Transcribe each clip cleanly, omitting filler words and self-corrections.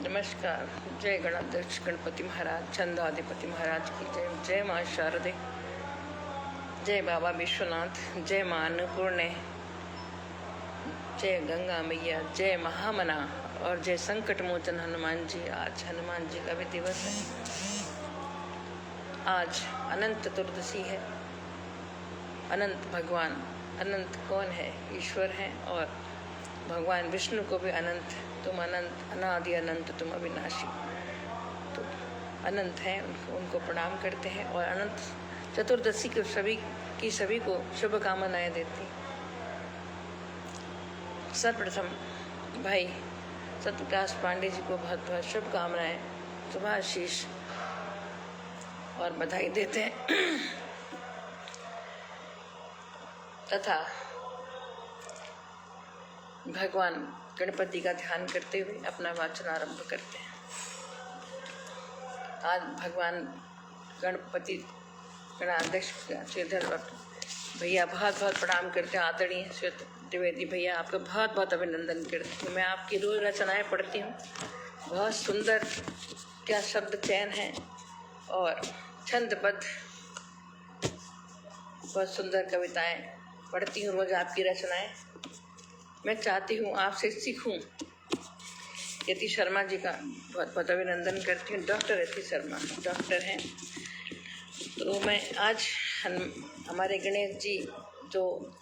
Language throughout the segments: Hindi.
नमस्कार। जय गणाध्यक्ष गणपति महाराज, चंदाधिपति महाराज की जय। जय माँ शारदे, जय बाबा विश्वनाथ, जय माँ अन्नपूर्णे, जय गंगा मैया, जय महामना और जय संकट मोचन हनुमान जी। आज हनुमान जी का भी दिवस है। आज अनंत चतुर्दशी है। अनंत भगवान, अनंत कौन है? ईश्वर हैं। और भगवान विष्णु को भी अनंत, तुम अनंत, अनादि अनंत, तुम अविनाशी, तो अनंत हैं। उनको प्रणाम करते हैं और अनंत चतुर्दशी के सभी को शुभकामनाएं देती। सर्वप्रथम भाई सत्यप्रकाश पांडे जी को बहुत बहुत शुभकामनाएं, शुभाशीष और बधाई देते हैं तथा भगवान गणपति का ध्यान करते हुए अपना वाचन आरंभ करते हैं। आज भगवान गणपति गणाध्यक्ष श्रीधर भैया बहुत बहुत प्रणाम करते हैं। आदरणीय श्री द्विवेदी भैया, आपका बहुत बहुत अभिनंदन करती हूँ। मैं आपकी रोज रचनाएं पढ़ती हूँ। बहुत सुंदर क्या शब्द चयन है और छंदबद्ध बहुत सुंदर कविताएं पढ़ती हूँ रोज आपकी रचनाएं। मैं चाहती हूँ आपसे सीखूं। यति शर्मा जी का बहुत बहुत अभिनंदन करती हूँ। डॉक्टर यति शर्मा डॉक्टर हैं। तो मैं आज हमारे गणेश जी जो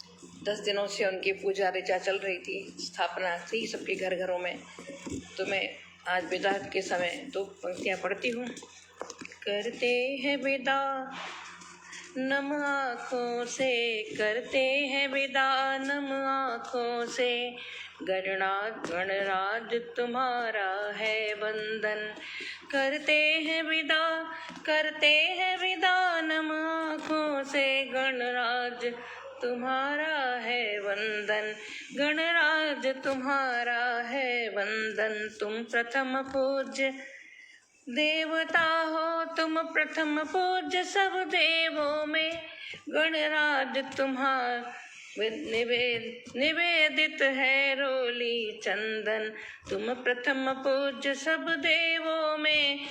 10 दिनों से उनकी पूजा ऋचा चल रही थी, स्थापना थी सबके घर घरों में, तो मैं आज विदा के समय 2 पंक्तियाँ पढ़ती हूँ। करते हैं विदा नम आँखों से, करते हैं विदा नम आँखों से, गणराज तुम्हारा है वंदन। करते हैं विदा नम आँखों से, गणराज तुम्हारा है वंदन। गणराज तुम्हारा है वंदन। तुम प्रथम पूज्य देवता हो, तुम प्रथम पूज्य सब देवों में। गणराज तुम्हारा निवेदित है रोली चंदन। तुम प्रथम पूज्य सब देवों में,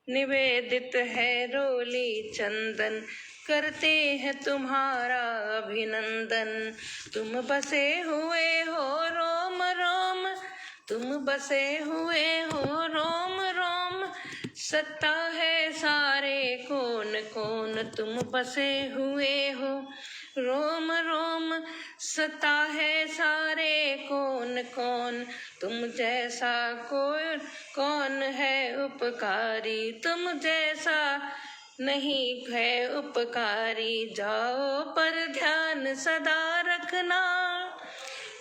निवेदित है रोली चंदन। करते हैं तुम्हारा अभिनंदन। तुम बसे हुए हो रोम रोम, तुम बसे हुए हो रोम रोम। सत्ता है सारे कौन कौन, तुम बसे हुए हो रोम रोम। सत्ता है सारे कौन कौन, तुम जैसा कौन है उपकारी, तुम जैसा नहीं है उपकारी। जाओ पर ध्यान सदा रखना,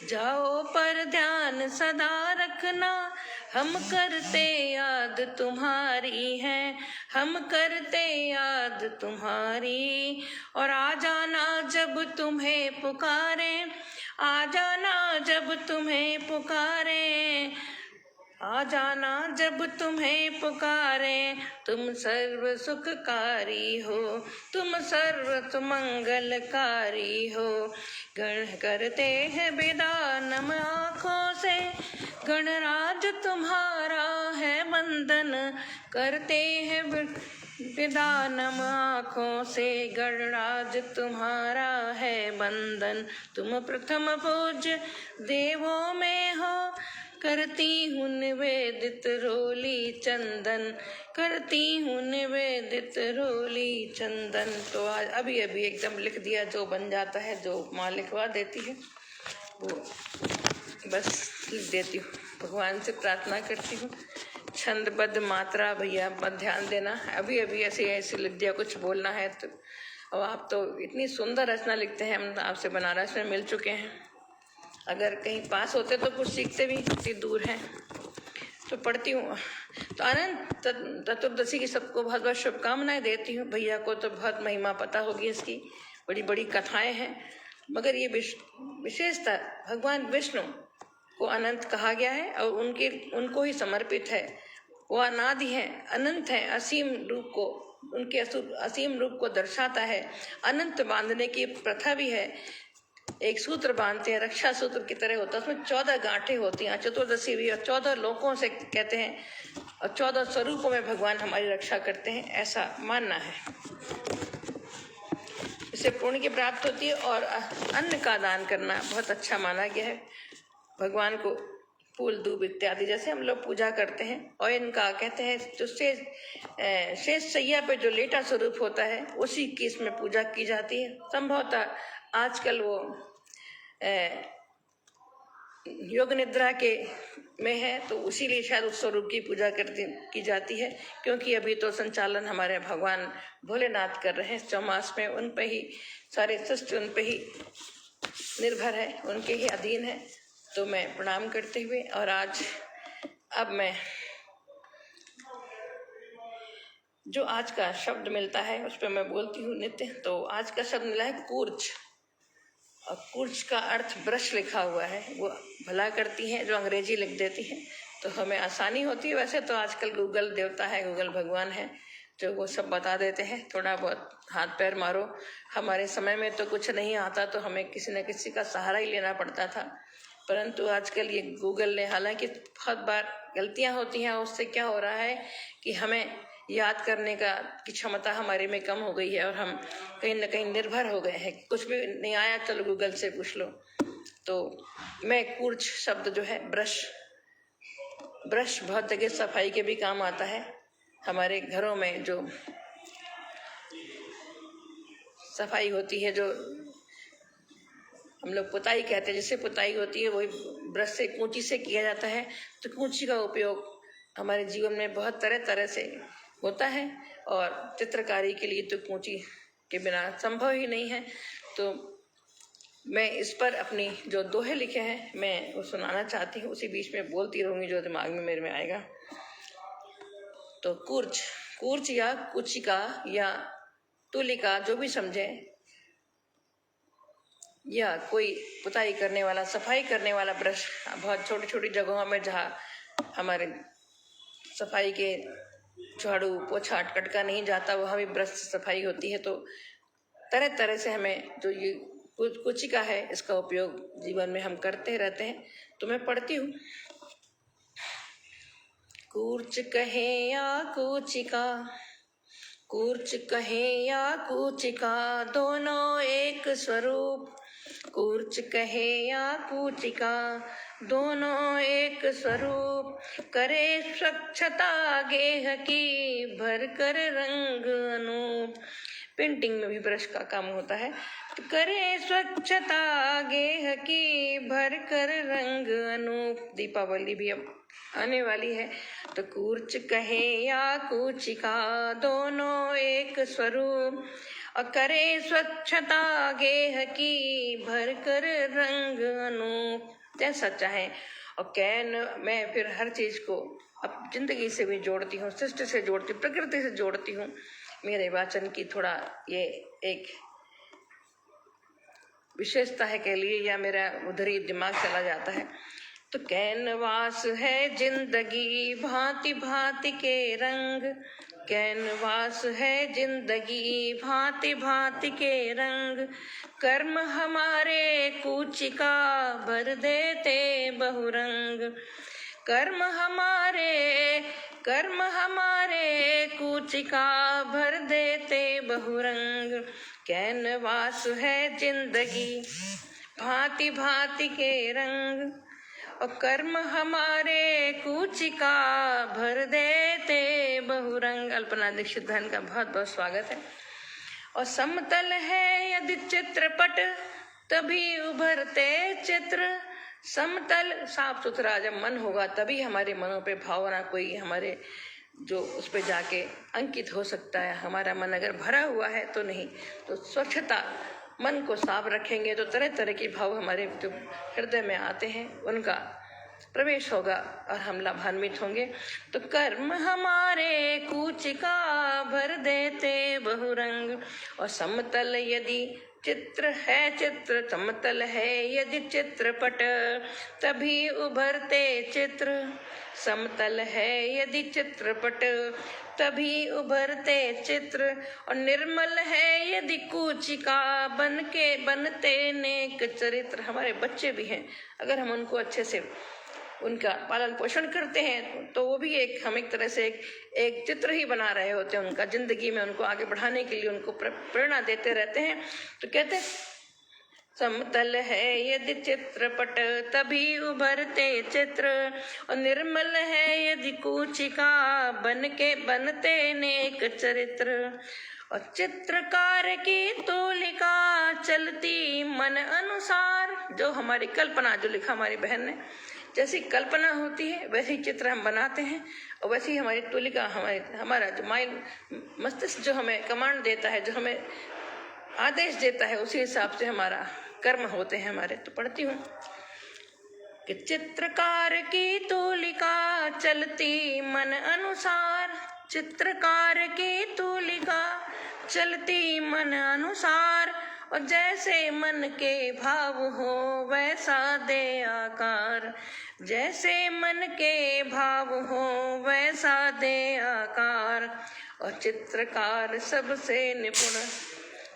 जाओ पर ध्यान सदा रखना। हम करते याद तुम्हारी है, हम करते याद तुम्हारी। और आ जाना जब तुम्हें पुकारे, आ जाना जब तुम्हें पुकारे, आ जाना जब तुम्हें पुकारे। तुम सर्व सुखकारी हो, तुम सर्व सुमंगलकारी हो। गण करते हैं विदा नम आँखों से, गणराज तुम्हारा है वंदन। करते हैं विदा नम आँखों से, गणराज तुम्हारा है वंदन। तुम प्रथम पूज्य देवों में हो, करती हूँ निवेदित रोली चंदन, करती हूँ निवेदित रोली चंदन। तो आज अभी अभी एकदम लिख दिया, जो बन जाता है, जो माँ लिखवा देती है वो बस लिख देती हूँ। भगवान से प्रार्थना करती हूँ। छंदबद्ध मात्रा भैया मत ध्यान देना। अभी अभी ऐसे लिख दिया, कुछ बोलना है तो। और आप तो इतनी सुंदर रचना लिखते हैं, हम आपसे बनारस में मिल चुके हैं। अगर कहीं पास होते तो कुछ सीखते भी, इतनी दूर हैं तो पढ़ती हूँ। तो अनंत चतुर्दशी की सबको बहुत बहुत शुभकामनाएं देती हूँ। भैया को तो बहुत महिमा पता होगी इसकी, बड़ी बड़ी कथाएं हैं। मगर ये विशेषता भगवान विष्णु को अनंत कहा गया है और उनको ही समर्पित है। वो अनादि हैं, अनंत हैं, असीम रूप को, उनके असीम रूप को दर्शाता है। अनंत बांधने की प्रथा भी है। एक सूत्र बांधते हैं, रक्षा सूत्र की तरह होता है, उसमें 14 गांठें होती हैं, चतुर्दशी भी, और 14 लोकों से कहते हैं, और 14 स्वरूपों में भगवान हमारी रक्षा करते हैं, ऐसा मानना है। इससे पुण्य की प्राप्त होती है। और अन्न का दान करना बहुत अच्छा माना गया है। भगवान को फूल दूब इत्यादि जैसे हम लोग पूजा करते हैं, और इनका कहते हैं जो शेष सैया पे जो लेटा स्वरूप होता है उसी की इसमें पूजा की जाती है। संभवतः आजकल वो योग निद्रा के में है, तो उसीलिए शायद उस स्वरूप की पूजा की जाती है, क्योंकि अभी तो संचालन हमारे भगवान भोलेनाथ कर रहे हैं। चौमास में उन पे ही सारे सृष्टि उन पे ही निर्भर है, उनके ही अधीन है। तो मैं प्रणाम करते हुए, और अब मैं जो आज का शब्द मिलता है उस पर मैं बोलती हूँ नित्य। तो आज का शब्द मिला है कूर्च, और कूर्च का अर्थ ब्रश लिखा हुआ है। वो भला करती हैं जो अंग्रेजी लिख देती हैं, तो हमें आसानी होती है। वैसे तो आजकल गूगल देवता है, गूगल भगवान है, जो वो सब बता देते हैं। थोड़ा बहुत हाथ पैर मारो। हमारे समय में तो कुछ नहीं आता, तो हमें किसी न किसी का सहारा ही लेना पड़ता था। परंतु आजकल ये गूगल ने, हालांकि बहुत बार गलतियां होती हैं, उससे क्या हो रहा है कि हमें याद करने की क्षमता हमारे में कम हो गई है, और हम कहीं न कहीं निर्भर हो गए हैं। कुछ भी नहीं आया, चलो गूगल से पूछ लो। तो मैं कूर्च शब्द जो है, ब्रश बहुत जगह सफाई के भी काम आता है। हमारे घरों में जो सफाई होती है, जो हम लोग पुताई कहते हैं, जिससे पुताई होती है, वही ब्रश से, कूंची से किया जाता है। तो कूंची का उपयोग हमारे जीवन में बहुत तरह तरह से होता है, और चित्रकारी के लिए तो कूंची के बिना संभव ही नहीं है। तो मैं इस पर अपनी जो दोहे लिखे हैं मैं वो सुनाना चाहती हूँ, उसी बीच में बोलती रहूंगी जो दिमाग में मेरे में आएगा। तो कूर्च या कुचिका या तुलिका, जो भी समझे, या कोई पुताई करने वाला, सफाई करने वाला ब्रश। बहुत छोटी छोटी जगहों में जहाँ हमारे सफाई के झाड़ू पोछा टटका नहीं जाता, वहाँ भी ब्रश से सफाई होती है। तो तरह तरह से हमें जो ये कुचिका है, इसका उपयोग जीवन में हम करते रहते हैं। तो मैं पढ़ती हूँ। कूर्च कहे या कुचिका, कूर्च कहे या कुचिका, दोनों एक स्वरूप। कूर्च कहे या कुचिका, दोनों एक स्वरूप। करे स्वच्छता गेह की, भर कर रंग अनूप। पेंटिंग में भी ब्रश का काम होता है। तो करे स्वच्छता गेह की, भर कर रंग अनूप। दीपावली भी अब आने वाली है। तो कूर्च कहे या कुचिका, दोनों एक स्वरूप। और करे स्वच्छता गेह की, भर कर रंग अनूप। जैसा चाहे। और कैन, मैं फिर हर चीज को अब जिंदगी से भी जोड़ती हूँ, सृष्टि से जोड़ती हूँ, प्रकृति से जोड़ती हूँ। मेरे वाचन की थोड़ा ये एक विशेषता है कह लिए, या मेरा उधर ही दिमाग चला जाता है। तो कैनवास है जिंदगी, भांति भांति के रंग। कैनवास है जिंदगी, भांति भांति के रंग। कर्म हमारे कुचिका, भर देते बहुरंग। कर्म हमारे कुचिका, भर देते बहुरंग। कैनवास है जिंदगी, भांति भांति के रंग। और कर्म हमारे कुचिका, भर देते बहुरंग। अल्पना दीक्षित बहन का बहुत बहुत स्वागत है। और समतल है यदि चित्रपट, तभी उभरते चित्र। समतल साफ सुथरा जब मन होगा, तभी हमारे मनों पे भावना कोई हमारे जो उस पे जाके अंकित हो सकता है। हमारा मन अगर भरा हुआ है तो नहीं। तो स्वच्छता, मन को साफ रखेंगे तो तरह तरह के भाव हमारे जो हृदय में आते हैं उनका प्रवेश होगा, और हम लाभान्वित होंगे। तो कर्म हमारे कुचिका, भर देते बहुरंग। और समतल यदि चित्र है चित्र समतल है यदि चित्रपट, तभी उभरते चित्र। समतल है यदि चित्रपट, तभी उभरते चित्र। और निर्मल है यदि कूचिका, बन के बनते नेक चरित्र। हमारे बच्चे भी हैं, अगर हम उनको अच्छे से उनका पालन पोषण करते हैं तो वो भी हम एक तरह से एक चित्र ही बना रहे होते हैं उनका, जिंदगी में उनको आगे बढ़ाने के लिए उनको प्रेरणा देते रहते हैं। तो कहते हैं समतल है यदि चित्रपट, तभी उभरते चित्र। और निर्मल है यदि कूचिका, बन के बनते नेक चरित्र। और चित्रकार की तोलिका चलती मन अनुसार। जो हमारी कल्पना, जो लिखा हमारी बहन ने, जैसी कल्पना होती है वैसे ही चित्र हम बनाते हैं, और वैसे ही हमारी तोलिका, हमारा जो माइंड, मस्तिष्क जो हमें कमांड देता है, जो हमें आदेश देता है, उसी हिसाब से हमारा कर्म होते हैं हमारे। तो पढ़ती हूँ कि चित्रकार की तोलिका चलती मन अनुसार। चित्रकार की तोलिका चलती मन अनुसार। और जैसे मन के भाव हो वैसा दे आकार। जैसे मन के भाव हो वैसा दे आकार। और चित्रकार सबसे निपुण,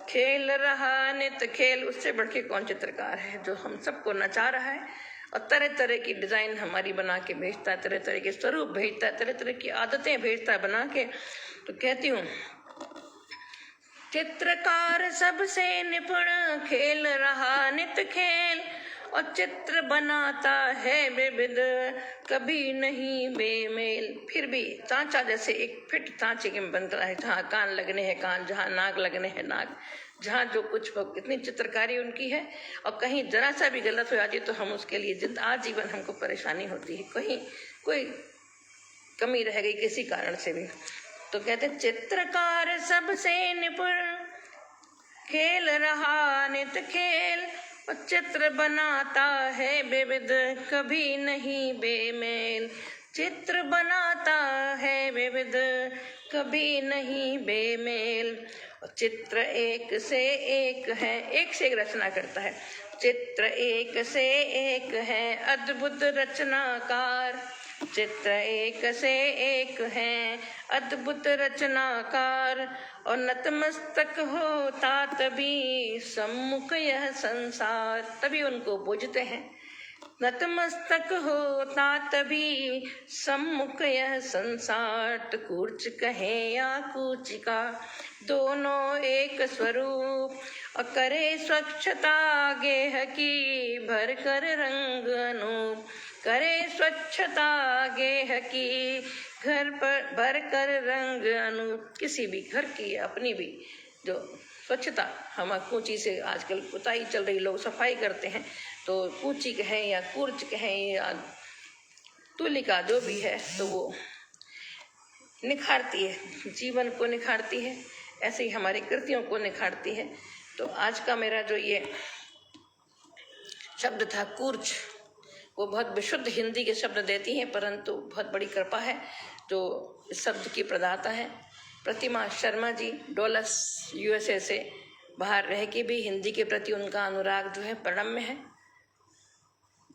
खेल रहा नित खेल। उससे बढ़ के कौन चित्रकार है जो हम सबको नचा रहा है और तरह तरह की डिजाइन हमारी बना के भेजता है, तरह तरह के स्वरूप भेजता है, तरह तरह की आदतें भेजता है बना के। तो कहती हूँ चित्रकार सबसे निपुण, खेल रहा नित खेल। और चित्र बनाता है विविध, कभी नहीं बेमेल। फिर भी सांचा जैसे एक फिट सांचे के बनता है, जहाँ कान लगने हैं कान, जहाँ नाक लगने हैं नाक, जहाँ जो कुछ इतनी चित्रकारी उनकी है। और कहीं जरा सा भी गलत हो जाती तो हम उसके लिए आजीवन हमको परेशानी होती है, कहीं कोई कमी रह गई किसी कारण से भी। तो कहते चित्रकार सबसे निपुण, खेल रहा नित खेल। और चित्र बनाता है विविध, कभी नहीं बेमेल। चित्र बनाता है विविध, कभी नहीं बेमेल। और चित्र एक से एक है, एक से एक रचना करता है। चित्र एक से एक है अद्भुत रचनाकार। चित्र एक से एक है अद्भुत रचनाकार। और नतमस्तक होता तभी सम्मुख यह संसार। तभी उनको पूजते हैं। नतमस्तक होता तभी सम्मुख यह संसार। तो कूर्च कहे या कूचिका, दोनों एक स्वरूप। और करे स्वच्छता गेह की, भर कर रंग अनूप। करे स्वच्छता गेह की, घर पर भर कर रंग अनूप। किसी भी घर की अपनी भी जो स्वच्छता, हम कूची से आजकल पुताई चल रही, लोग सफाई करते हैं, तो कूची कहें या कूर्च कहें या तुलिका जो भी है, तो वो निखारती है, जीवन को निखारती है, ऐसे ही हमारी कृतियों को निखारती है। तो आज का मेरा जो ये शब्द था कूर्च, वो बहुत विशुद्ध हिंदी के शब्द देती हैं, परंतु बहुत बड़ी कृपा है जो इस शब्द की प्रदाता है। प्रतिमा शर्मा जी डोलस USA से बाहर रह के भी हिंदी के प्रति उनका अनुराग जो है प्रणम्य है,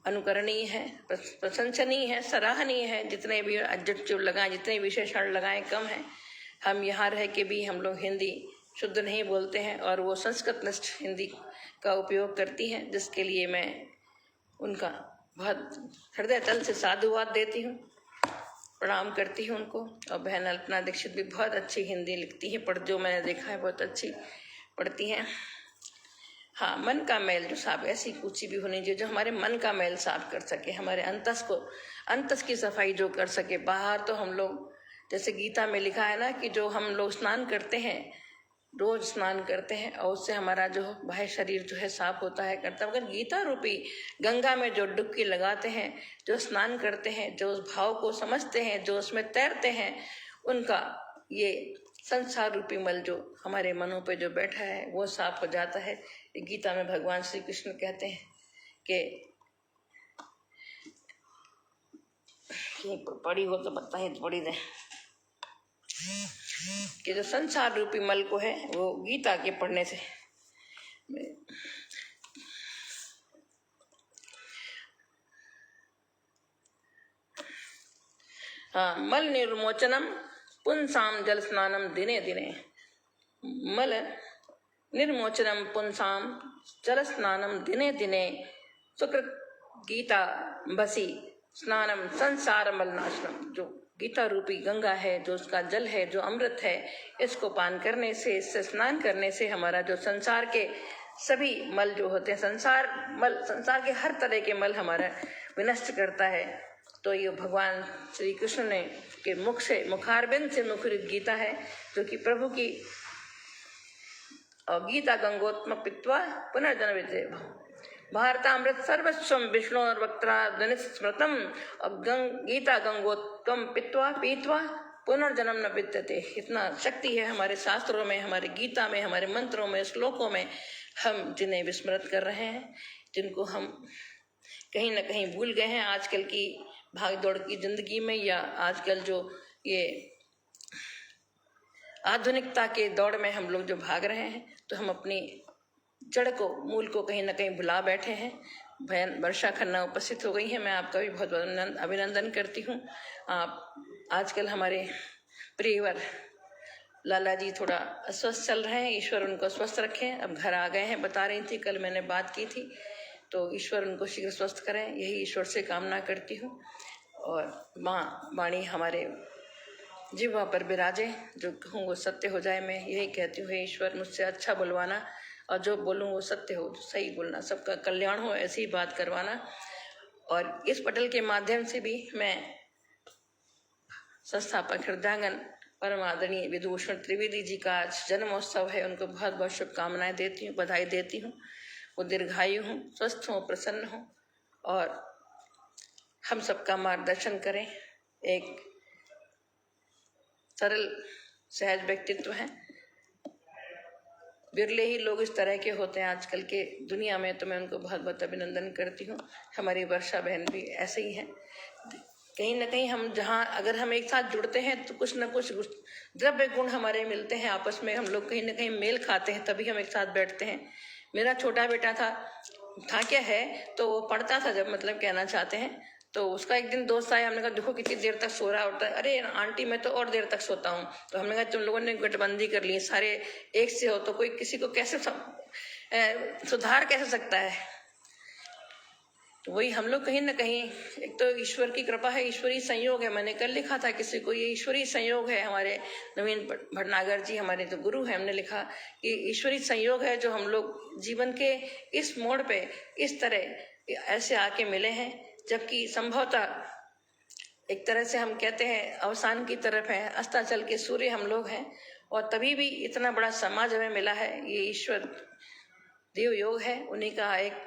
अनुकरणीय है, प्रशंसनीय है, सराहनीय है। जितने भी एडजेक्टिव लगाएं, जितने विशेषण लगाएं कम है। हम यहाँ रह के भी हम लोग हिंदी शुद्ध नहीं बोलते हैं और वो संस्कृतनिष्ठ हिंदी का उपयोग करती हैं, जिसके लिए मैं उनका बहुत हृदय तल से साधुवाद देती हूँ, प्रणाम करती हूँ उनको। और बहन अल्पना दीक्षित भी बहुत अच्छी हिंदी लिखती है, जो मैंने देखा है बहुत अच्छी पढ़ती हैं। हाँ, मन का मैल जो साफ, ऐसी कुछ भी होनी चाहिए जो हमारे मन का मैल साफ कर सके, हमारे अंतस की सफाई जो कर सके। बाहर तो हम लोग, जैसे गीता में लिखा है ना कि जो हम लोग स्नान करते हैं, रोज स्नान करते हैं और उससे हमारा जो बाह्य शरीर जो है साफ होता है करता है। मगर गीता रूपी गंगा में जो डुबकी लगाते हैं, जो स्नान करते हैं, जो उस भाव को समझते हैं, जो उसमें तैरते हैं, उनका ये संसार रूपी मल जो हमारे मनों पे जो बैठा है वो साफ हो जाता है। गीता में भगवान श्री कृष्ण कहते हैं कि पढ़ी हो तो पता ही पढ़ी दे कि जो संसार रूपी मल को है वो गीता के पढ़ने से मल निर्मोचनम पुंसाम जल स्नानम दिने दिने। मल निर्मोचनम पुंसाम जल स्नानम दिने दिने। सुकृत गीता बसी स्नानम संसार मलनाशनम। जो गीता रूपी गंगा है, जो उसका जल है, जो अमृत है, इसको पान करने से, इससे स्नान करने से हमारा जो संसार के सभी मल जो होते हैं, संसार के हर तरह के मल हमारा विनष्ट करता है। तो ये भगवान श्री कृष्ण ने के मुख से, मुखारबिंद से मुखरित गीता है, जो कि प्रभु की गीता गंगोत्म पित्वा पुनर्जन्म भारतामृत सर्वस्वम विष्णु और वक्त्रा स्मृतम। अब गीता गंगोत्तम पित्वा पीतवा पुनर्जन्म न विद्यते। इतना शक्ति है हमारे शास्त्रों में, हमारे गीता में, हमारे मंत्रों में, श्लोकों में, हम जिन्हें विस्मृत कर रहे हैं, जिनको हम कहीं न कहीं भूल गए हैं आजकल की भाग दौड़ की जिंदगी में, या आजकल जो ये आधुनिकता के दौड़ में हम लोग जो भाग रहे हैं, तो हम अपनी जड़ को, मूल को कहीं न कहीं भुला बैठे हैं। वर्षा खन्ना उपस्थित हो गई है, मैं आपका भी बहुत बहुत अभिनंदन करती हूँ। आप आजकल हमारे प्रियवर लाला जी थोड़ा अस्वस्थ चल रहे हैं, ईश्वर उनको स्वस्थ रखें। अब घर आ गए हैं, बता रही थी, कल मैंने बात की थी, तो ईश्वर उनको शीघ्र स्वस्थ करें, यही ईश्वर से कामना करती हूँ। और माँ वाणी हमारे जिह्वा पर विराजे, जो कहूँ वो सत्य हो जाए। मैं यही कहती हूँ, हे ईश्वर मुझसे अच्छा बुलवाना, और जो बोलूँ वो सत्य हो, सही बोलना, सबका कल्याण हो, ऐसी ही बात करवाना। और इस पटल के माध्यम से भी मैं संस्थापक हृदयाङ्गन परम आदरणीय विदुभूषण त्रिवेदी जी का आज जन्मोत्सव है, उनको बहुत बहुत शुभकामनाएं देती हूँ, बधाई देती हूँ। वो दीर्घायु हूँ, स्वस्थ हों, प्रसन्न हों, और हम सबका मार्गदर्शन करें। एक सरल सहज व्यक्तित्व है, बिरले ही लोग इस तरह के होते हैं आजकल के दुनिया में, तो मैं उनको बहुत बहुत अभिनंदन करती हूँ। हमारी वर्षा बहन भी ऐसे ही हैं। कहीं न कहीं हम जहाँ अगर हम एक साथ जुड़ते हैं तो कुछ न कुछ द्रव्य गुण हमारे मिलते हैं, आपस में हम लोग कहीं न कहीं मेल खाते हैं, तभी हम एक साथ बैठते हैं। मेरा छोटा बेटा था क्या है, तो वो पढ़ता था जब, मतलब कहना चाहते हैं, तो उसका एक दिन दोस्त आया, हमने कहा देखो कितनी देर तक सो रहा होता है। अरे आंटी मैं तो और देर तक सोता हूँ। तो हमने कहा तुम लोगों ने गठबंदी कर ली, सारे एक से हो, तो कोई किसी को कैसे सुधार कैसे सकता है। तो वही हम लोग कहीं न कहीं, एक तो ईश्वर की कृपा है, ईश्वरीय संयोग है। मैंने कल लिखा था किसी को, ये ईश्वरीय संयोग है। हमारे नवीन भटनागर जी हमारे जो गुरु हैं, हमने लिखा कि ईश्वरीय संयोग है जो हम लोग जीवन के इस मोड़ पे इस तरह ऐसे आके मिले हैं, जबकि संभवतः एक तरह से हम कहते हैं अवसान की तरफ है, अस्ताचल के सूर्य हम लोग हैं, और तभी भी इतना बड़ा समाज हमें मिला है। ये ईश्वर देव योग है, उन्हीं का एक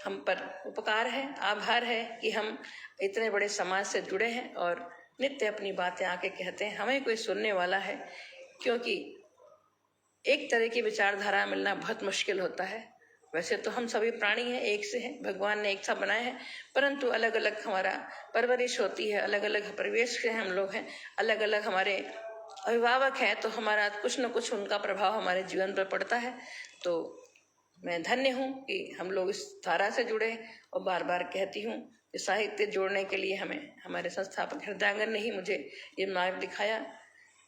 हम पर उपकार है, आभार है कि हम इतने बड़े समाज से जुड़े हैं और नित्य अपनी बातें आके कहते हैं। हमें कोई सुनने वाला है, क्योंकि एक तरह की विचारधारा मिलना बहुत मुश्किल होता है। वैसे तो हम सभी प्राणी हैं, एक से हैं, भगवान ने एक सा बनाया है, परंतु अलग अलग हमारा परवरिश होती है, अलग अलग परिवेश के हम लोग हैं, अलग अलग हमारे अभिभावक हैं, तो हमारा कुछ न कुछ उनका प्रभाव हमारे जीवन पर पड़ता है। तो मैं धन्य हूँ कि हम लोग इस धारा से जुड़े, और बार बार कहती हूँ कि साहित्य जोड़ने के लिए हमें हमारे संस्थापक हृदयाङ्गन ने ही मुझे ये मार्ग दिखाया,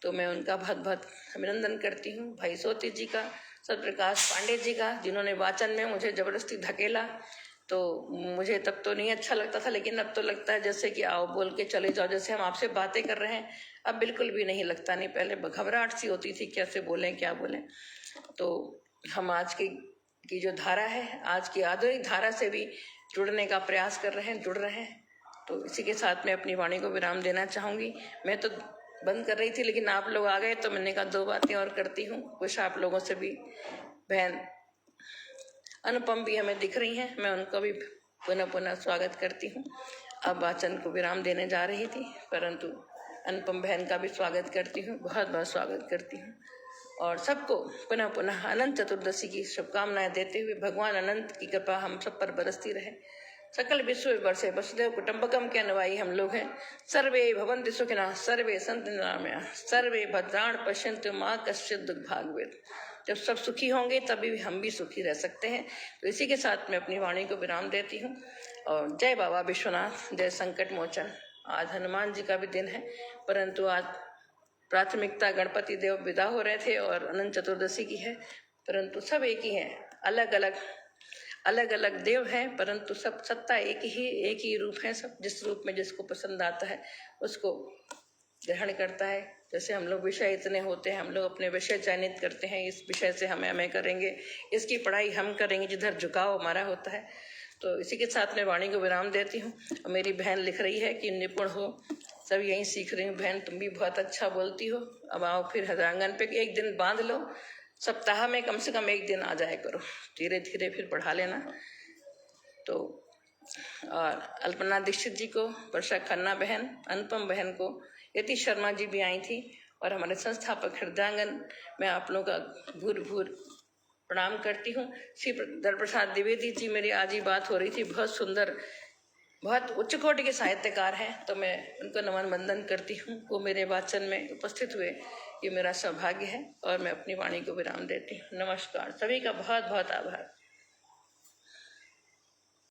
तो मैं उनका बहुत बहुत अभिनंदन करती हूँ। भाई सोती जी का, सत्यप्रकाश पांडे जी का, जिन्होंने वाचन में मुझे जबरदस्ती धकेला। तो मुझे तब तो नहीं अच्छा लगता था, लेकिन अब तो लगता है जैसे कि आओ बोल के चले जाओ, जैसे हम आपसे बातें कर रहे हैं। अब बिल्कुल भी नहीं लगता, नहीं पहले घबराहट सी होती थी, कैसे बोलें क्या बोलें। तो हम आज की जो धारा है, आज की आधुनिक धारा से भी जुड़ने का प्रयास कर रहे हैं, जुड़ रहे हैं। तो इसी के साथ मैं अपनी वाणी को विराम देना चाहूँगी। मैं तो बंद कर रही थी, लेकिन आप लोग आ गए, तो मैंने कहा दो बातें और करती हूँ। कुछ आप लोगों से भी, बहन अनुपम भी हमें दिख रही हैं, मैं उनको भी पुनः पुनः स्वागत करती हूँ। अब वाचन को विराम देने जा रही थी, परंतु अनुपम बहन का भी स्वागत करती हूँ, बहुत बहुत स्वागत करती हूँ। और सबको पुनः पुनः अनंत चतुर्दशी की शुभकामनाएं देते हुए, भगवान अनंत की कृपा हम सब पर बरसती रहे। सकल विश्व वर्षे वसुदेव कुटुंबकम के अनुयायी हम लोग हैं। सर्वे भवन्तु सुखिनः, सर्वे सन्तु निरामयाः, सर्वे भद्राणि पश्यन्तु मा कश्चित् दुर्भाग्येत्। जब सब सुखी होंगे तभी हम भी सुखी रह सकते हैं। तो इसी के साथ मैं अपनी वाणी को विराम देती हूँ। और जय बाबा विश्वनाथ, जय संकट मोचन। आज हनुमान जी का भी दिन है, परंतु आज प्राथमिकता गणपति देव विदा हो रहे थे और अनंत चतुर्दशी की है, परंतु सब एक ही हैं। अलग अलग देव हैं, परंतु सब सत्ता एक ही रूप है। सब जिस रूप में जिसको पसंद आता है उसको ग्रहण करता है। जैसे हम लोग विषय इतने होते हैं, हम लोग अपने विषय चयनित करते हैं, इस विषय से हमें करेंगे, इसकी पढ़ाई हम करेंगे, जिधर झुकाव हमारा होता है। तो इसी के साथ मैं वाणी को विराम देती हूँ। और मेरी बहन लिख रही है कि निपुण हो, सब यहीं सीख रही हूँ। बहन तुम भी बहुत अच्छा बोलती हो, अब आओ फिर हृदयांगन पे एक दिन बांध लो, सप्ताह में कम से कम एक दिन आ जाया करो, धीरे धीरे फिर पढ़ा लेना। तो और अल्पना दीक्षित जी को, वर्षा खन्ना बहन, अनुपम बहन को, यति शर्मा जी भी आई थी, और हमारे संस्थापक हृदयांगन में आप लोगों का भूर प्रणाम करती हूँ। श्री दर प्रसाद द्विवेदी जी, मेरी आज ही बात हो रही थी, बहुत सुंदर, बहुत उच्च कोटि के साहित्यकार हैं, तो मैं उनको नमन वंदन करती हूँ। वो मेरे वाचन में उपस्थित हुए, ये मेरा सौभाग्य है। और मैं अपनी वाणी को विराम देती हूँ। नमस्कार, सभी का बहुत बहुत आभार।